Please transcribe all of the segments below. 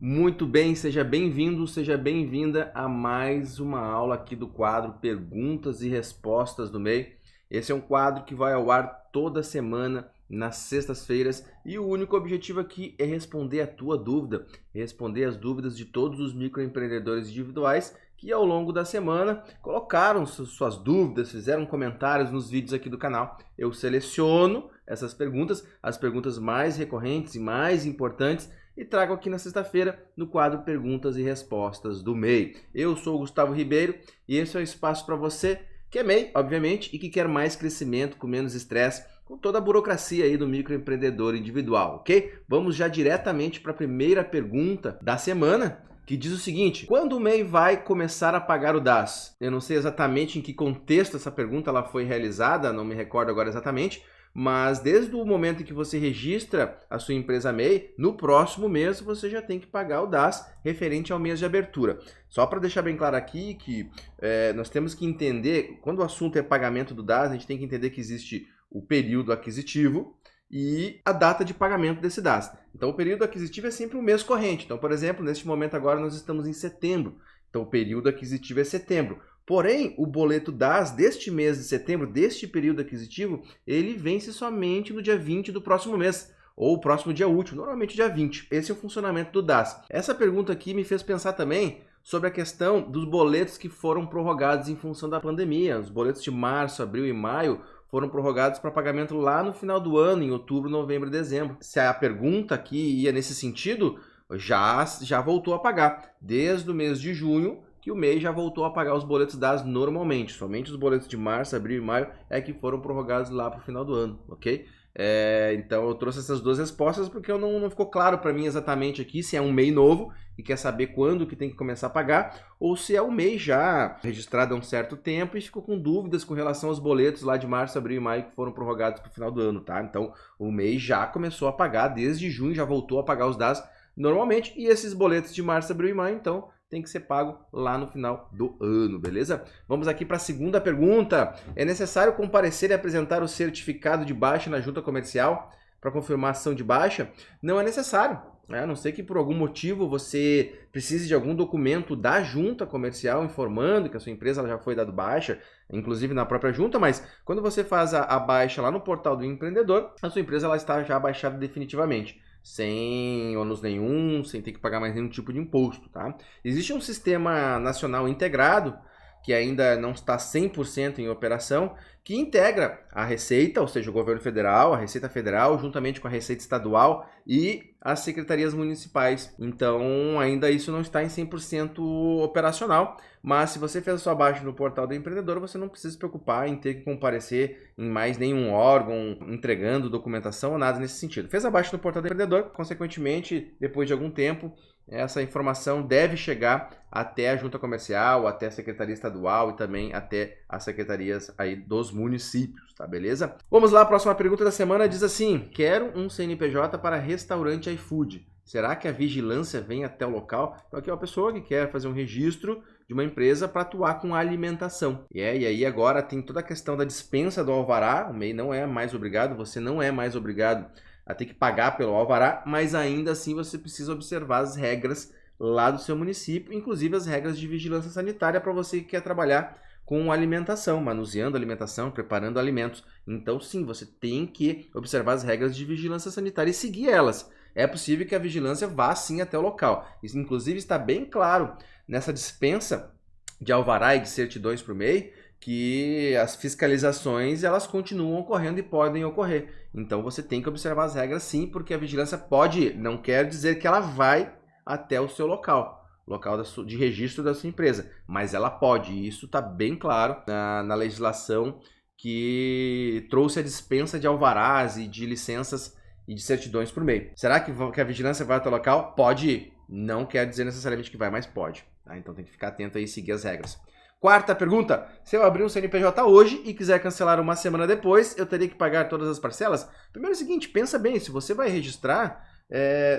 Muito bem, seja bem-vindo, seja bem-vinda a mais uma aula aqui do quadro Perguntas e Respostas do MEI. Esse é um quadro que vai ao ar toda semana, nas sextas-feiras, e o único objetivo aqui é responder a tua dúvida, responder as dúvidas de todos os microempreendedores individuais que ao longo da semana colocaram suas dúvidas, fizeram comentários nos vídeos aqui do canal. Eu seleciono essas perguntas, as perguntas mais recorrentes e mais importantes, e trago aqui na sexta-feira no quadro Perguntas e Respostas do MEI. Eu sou o Gustavo Ribeiro e esse é o espaço para você que é MEI, obviamente, e que quer mais crescimento com menos estresse, com toda a burocracia aí do microempreendedor individual, ok? Vamos já diretamente para a primeira pergunta da semana, que diz o seguinte: quando o MEI vai começar a pagar o DAS? Eu não sei exatamente em que contexto essa pergunta ela foi realizada, não me recordo agora exatamente, mas desde o momento em que você registra a sua empresa MEI, no próximo mês você já tem que pagar o DAS referente ao mês de abertura. Só para deixar bem claro aqui que nós temos que entender, quando o assunto é pagamento do DAS, a gente tem que entender que existe o período aquisitivo e a data de pagamento desse DAS. Então o período aquisitivo é sempre o mês corrente. Então, por exemplo, neste momento agora nós estamos em setembro. Então o período aquisitivo é setembro. Porém, o boleto DAS deste mês de setembro, deste período aquisitivo, ele vence somente no dia 20 do próximo mês, ou próximo dia útil, normalmente dia 20. Esse é o funcionamento do DAS. Essa pergunta aqui me fez pensar também sobre a questão dos boletos que foram prorrogados em função da pandemia. Os boletos de março, abril e maio foram prorrogados para pagamento lá no final do ano, em outubro, novembro e dezembro. Se a pergunta aqui ia nesse sentido, já voltou a pagar. Desde o mês de junho, que o MEI já voltou a pagar os boletos DAS normalmente. Somente os boletos de março, abril e maio é que foram prorrogados lá para o final do ano, ok? Então eu trouxe essas duas respostas porque não ficou claro para mim exatamente aqui se é um MEI novo e quer saber quando que tem que começar a pagar, ou se é um MEI já registrado há um certo tempo e ficou com dúvidas com relação aos boletos lá de março, abril e maio que foram prorrogados para o final do ano, tá? Então o MEI já começou a pagar desde junho, já voltou a pagar os DAS normalmente, e esses boletos de março, abril e maio, então, tem que ser pago lá no final do ano, beleza? Vamos aqui para a segunda pergunta. É necessário comparecer e apresentar o certificado de baixa na junta comercial para confirmação de baixa? Não é necessário, né? A não ser que por algum motivo você precise de algum documento da junta comercial informando que a sua empresa ela já foi dada baixa, inclusive na própria junta, mas quando você faz a baixa lá no portal do empreendedor, a sua empresa ela está já baixada definitivamente, sem ônus nenhum, sem ter que pagar mais nenhum tipo de imposto, tá? Existe um sistema nacional integrado, que ainda não está 100% em operação, que integra a Receita, ou seja, o governo federal, a Receita Federal, juntamente com a Receita Estadual e as secretarias municipais. Então, ainda isso não está em 100% operacional, mas se você fez a sua baixa no portal do empreendedor, você não precisa se preocupar em ter que comparecer em mais nenhum órgão, entregando documentação ou nada nesse sentido. Fez a baixa no portal do empreendedor, consequentemente, depois de algum tempo, essa informação deve chegar até a junta comercial, até a secretaria estadual e também até as secretarias aí dos municípios, tá beleza? Vamos lá, a próxima pergunta da semana diz assim: quero um CNPJ para restaurante iFood. Será que a vigilância vem até o local? Então aqui é uma pessoa que quer fazer um registro de uma empresa para atuar com alimentação. E aí agora tem toda a questão da dispensa do alvará, o MEI não é mais obrigado, você não é mais obrigado a ter que pagar pelo alvará, mas ainda assim você precisa observar as regras lá do seu município, inclusive as regras de vigilância sanitária para você que quer trabalhar com alimentação, manuseando alimentação, preparando alimentos. Então sim, você tem que observar as regras de vigilância sanitária e seguir elas. É possível que a vigilância vá sim até o local. Isso inclusive está bem claro nessa dispensa de alvará e de certidões para o MEI, que as fiscalizações elas continuam ocorrendo e podem ocorrer. Então você tem que observar as regras sim, porque a vigilância pode, não quer dizer que ela vai até o seu local de registro da sua empresa, mas ela pode, e isso está bem claro na legislação que trouxe a dispensa de alvarás e de licenças e de certidões por MEI. Será que a vigilância vai até o local? Pode ir, não quer dizer necessariamente que vai, mas pode, tá? Então tem que ficar atento aí e seguir as regras. Quarta pergunta: se eu abrir um CNPJ hoje e quiser cancelar uma semana depois, eu teria que pagar todas as parcelas? Primeiro é o seguinte, pensa bem, se você vai registrar,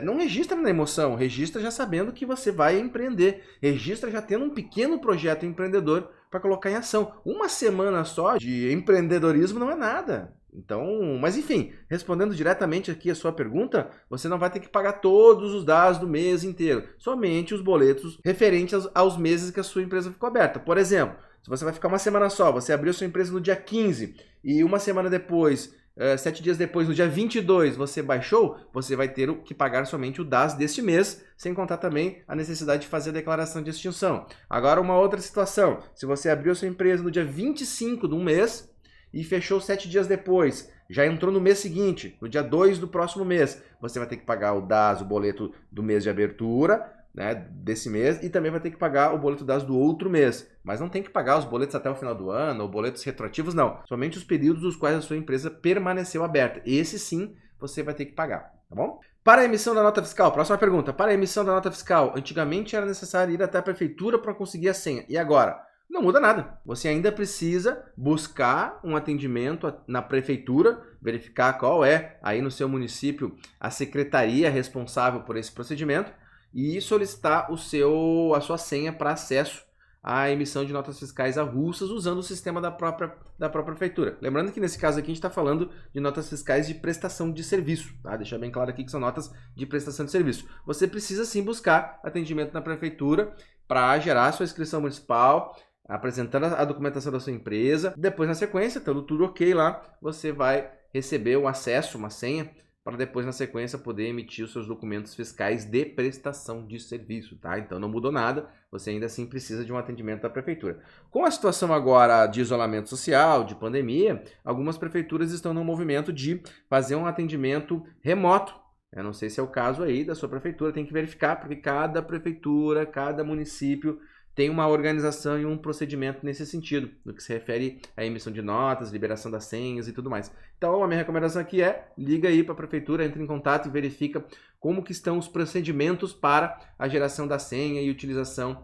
não registra na emoção, registra já sabendo que você vai empreender, registra já tendo um pequeno projeto empreendedor para colocar em ação. Uma semana só de empreendedorismo não é nada. Então, mas enfim, respondendo diretamente aqui a sua pergunta, você não vai ter que pagar todos os dados do mês inteiro, somente os boletos referentes aos meses que a sua empresa ficou aberta. Por exemplo, se você vai ficar uma semana só, você abriu sua empresa no dia 15 e uma semana depois, 7 dias depois, no dia 22, você baixou, você vai ter que pagar somente o DAS deste mês, sem contar também a necessidade de fazer a declaração de extinção. Agora, uma outra situação, se você abriu sua empresa no dia 25 de um mês e fechou 7 dias depois, já entrou no mês seguinte, no dia 2 do próximo mês, você vai ter que pagar o DAS, o boleto do mês de abertura, né, desse mês, e também vai ter que pagar o boleto DAS do outro mês. Mas não tem que pagar os boletos até o final do ano, ou boletos retroativos, não. Somente os períodos dos quais a sua empresa permaneceu aberta. Esse sim, você vai ter que pagar, tá bom? Para a emissão da nota fiscal, próxima pergunta. Para a emissão da nota fiscal, antigamente era necessário ir até a prefeitura para conseguir a senha. E agora? Não muda nada. Você ainda precisa buscar um atendimento na prefeitura, verificar qual é aí no seu município a secretaria responsável por esse procedimento, e solicitar a sua senha para acesso à emissão de notas fiscais avulsas usando o sistema da própria prefeitura. Lembrando que nesse caso aqui a gente está falando de notas fiscais de prestação de serviço, tá? Deixar bem claro aqui que são notas de prestação de serviço. Você precisa sim buscar atendimento na prefeitura para gerar a sua inscrição municipal, apresentando a documentação da sua empresa. Depois, na sequência, estando tudo ok lá, você vai receber o acesso, uma senha, para depois, na sequência, poder emitir os seus documentos fiscais de prestação de serviço, tá? Então, não mudou nada, você ainda assim precisa de um atendimento da prefeitura. Com a situação agora de isolamento social, de pandemia, algumas prefeituras estão no movimento de fazer um atendimento remoto. Eu não sei se é o caso aí da sua prefeitura, tem que verificar, porque cada prefeitura, cada município tem uma organização e um procedimento nesse sentido, no que se refere à emissão de notas, liberação das senhas e tudo mais. Então, a minha recomendação aqui é, liga aí para a prefeitura, entre em contato e verifica como que estão os procedimentos para a geração da senha e utilização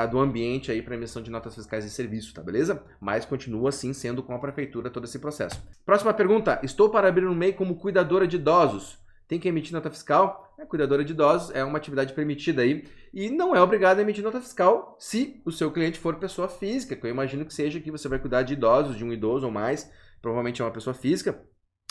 do ambiente aí para emissão de notas fiscais de serviço, tá beleza? Mas continua assim sendo com a prefeitura todo esse processo. Próxima pergunta, estou para abrir um MEI como cuidadora de idosos. Tem que emitir nota fiscal? A cuidadora de idosos é uma atividade permitida aí e não é obrigado a emitir nota fiscal se o seu cliente for pessoa física, que eu imagino que seja que você vai cuidar de idosos, de um idoso ou mais, provavelmente é uma pessoa física,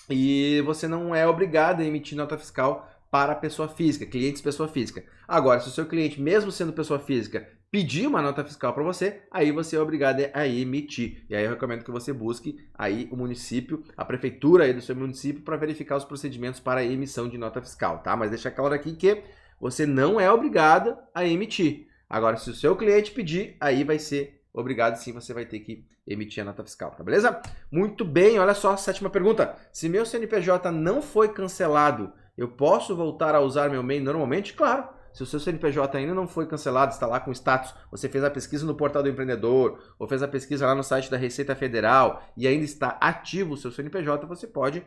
e você não é obrigado a emitir nota fiscal para pessoa física, clientes pessoa física. Agora, se o seu cliente, mesmo sendo pessoa física, pedir uma nota fiscal para você, aí você é obrigado a emitir. E aí eu recomendo que você busque aí o município, a prefeitura aí do seu município para verificar os procedimentos para a emissão de nota fiscal, tá? Mas deixa claro aqui que você não é obrigado a emitir. Agora, se o seu cliente pedir, aí vai ser obrigado sim, você vai ter que emitir a nota fiscal, tá beleza? Muito bem, olha só, sétima pergunta. Se meu CNPJ não foi cancelado, eu posso voltar a usar meu MEI normalmente? Claro. Se o seu CNPJ ainda não foi cancelado, está lá com status, você fez a pesquisa no portal do empreendedor, ou fez a pesquisa lá no site da Receita Federal e ainda está ativo o seu CNPJ, você pode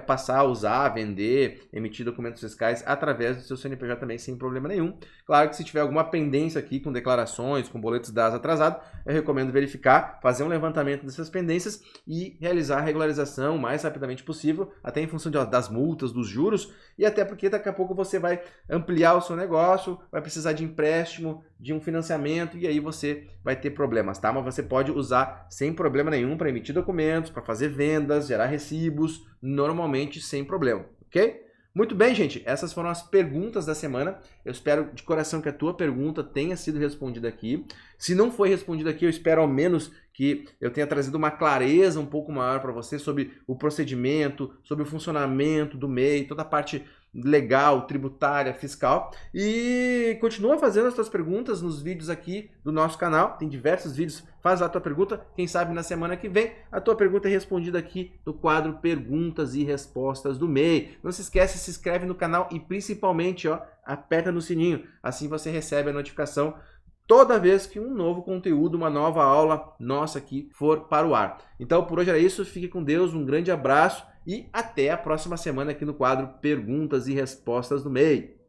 passar a usar, vender, emitir documentos fiscais através do seu CNPJ também sem problema nenhum. Claro que se tiver alguma pendência aqui com declarações, com boletos DAS atrasados, eu recomendo verificar, fazer um levantamento dessas pendências e realizar a regularização o mais rapidamente possível, até em função das multas, dos juros, e até porque daqui a pouco você vai ampliar o seu negócio, vai precisar de empréstimo, de um financiamento, e aí você vai ter problemas, tá? Mas você pode usar sem problema nenhum para emitir documentos, para fazer vendas, gerar recibos, normalmente sem problema, ok? Muito bem, gente, essas foram as perguntas da semana. Eu espero de coração que a tua pergunta tenha sido respondida aqui. Se não foi respondida aqui, eu espero ao menos que eu tenha trazido uma clareza um pouco maior para você sobre o procedimento, sobre o funcionamento do MEI, toda a parte legal, tributária, fiscal. E continua fazendo as tuas perguntas nos vídeos aqui do nosso canal. Tem diversos vídeos. Faz lá a tua pergunta. Quem sabe na semana que vem a tua pergunta é respondida aqui no quadro Perguntas e Respostas do MEI. Não se esquece, se inscreve no canal e principalmente, ó, aperta no sininho. Assim você recebe a notificação toda vez que um novo conteúdo, uma nova aula nossa aqui for para o ar. Então, por hoje era isso. Fique com Deus, um grande abraço e até a próxima semana aqui no quadro Perguntas e Respostas do MEI.